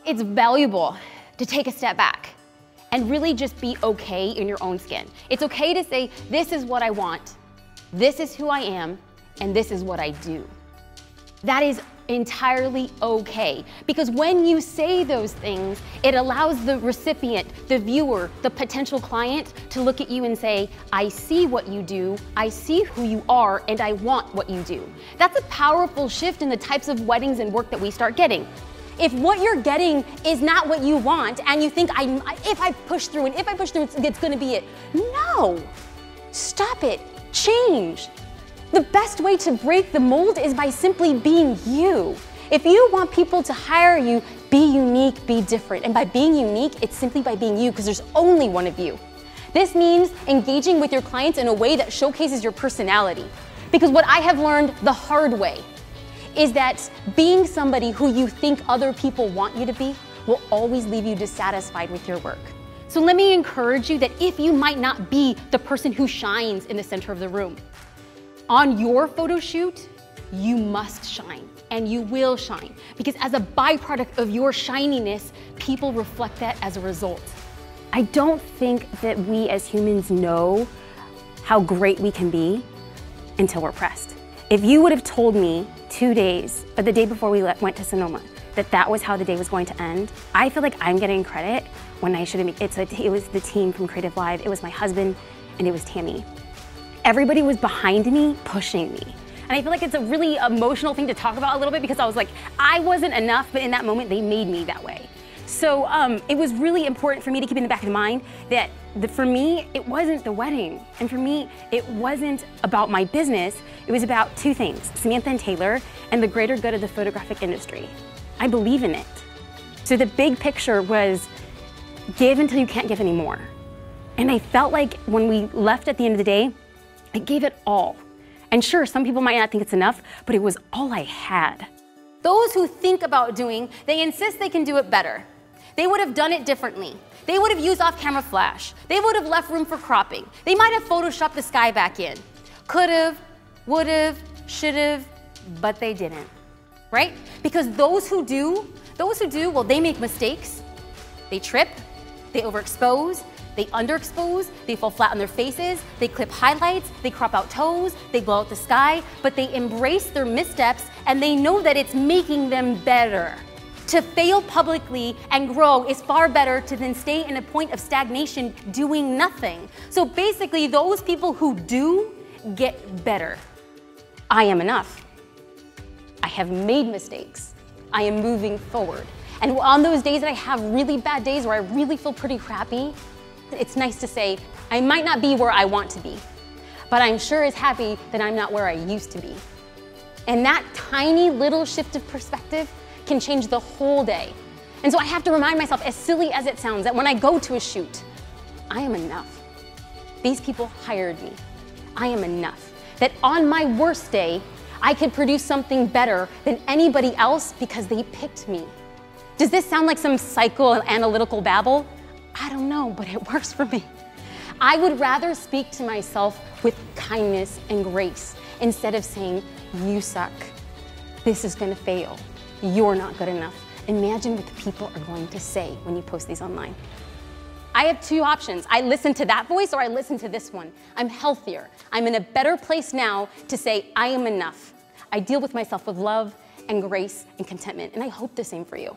it's valuable to take a step back and really just be okay in your own skin. It's okay to say, this is what I want, this is who I am, and this is what I do. That is entirely okay, because when you say those things, it allows the recipient, the viewer, the potential client to look at you and say, I see what you do, I see who you are, and I want what you do. That's a powerful shift in the types of weddings and work that we start getting. If what you're getting is not what you want, and you think, if I push through, and if I push through, it's gonna be it. No, stop it, change. The best way to break the mold is by simply being you. If you want people to hire you, be unique, be different. And by being unique, it's simply by being you, because there's only one of you. This means engaging with your clients in a way that showcases your personality. Because what I have learned the hard way is that being somebody who you think other people want you to be will always leave you dissatisfied with your work. So let me encourage you that if you might not be the person who shines in the center of the room, on your photo shoot, you must shine, and you will shine, because as a byproduct of your shininess, people reflect that as a result. I don't think that we as humans know how great we can be until we're pressed. If you would have told me 2 days, or the day before we went to Sonoma, that was how the day was going to end, I feel like I'm getting credit when I shouldn't be. It was the team from CreativeLive, it was my husband, and it was Tammy. Everybody was behind me, pushing me. And I feel like it's a really emotional thing to talk about a little bit, because I was like, I wasn't enough, but in that moment, they made me that way. So it was really important for me to keep in the back of mind that for me, it wasn't the wedding. And for me, it wasn't about my business. It was about two things, Samantha and Taylor, and the greater good of the photographic industry. I believe in it. So the big picture was give until you can't give anymore. And I felt like when we left at the end of the day, I gave it all. And sure, some people might not think it's enough, but it was all I had. Those who think about doing, they insist they can do it better. They would have done it differently. They would have used off-camera flash. They would have left room for cropping. They might have photoshopped the sky back in. Could have, would have, should have, but they didn't, right? Because those who do, well, they make mistakes. They trip, they overexpose, they underexpose, they fall flat on their faces, they clip highlights, they crop out toes, they blow out the sky, but they embrace their missteps and they know that it's making them better. To fail publicly and grow is far better than stay in a point of stagnation doing nothing. So basically, those people who do get better. I am enough. I have made mistakes. I am moving forward. And on those days that I have really bad days where I really feel pretty crappy, it's nice to say, I might not be where I want to be, but I'm sure as happy that I'm not where I used to be. And that tiny little shift of perspective can change the whole day. And so I have to remind myself, as silly as it sounds, that when I go to a shoot, I am enough. These people hired me. I am enough. That on my worst day, I could produce something better than anybody else because they picked me. Does this sound like some psychoanalytical babble? I don't know, but it works for me. I would rather speak to myself with kindness and grace instead of saying, you suck, this is gonna fail, you're not good enough. Imagine what the people are going to say when you post these online. I have two options. I listen to that voice or I listen to this one. I'm healthier. I'm in a better place now to say, I am enough. I deal with myself with love and grace and contentment, and I hope the same for you.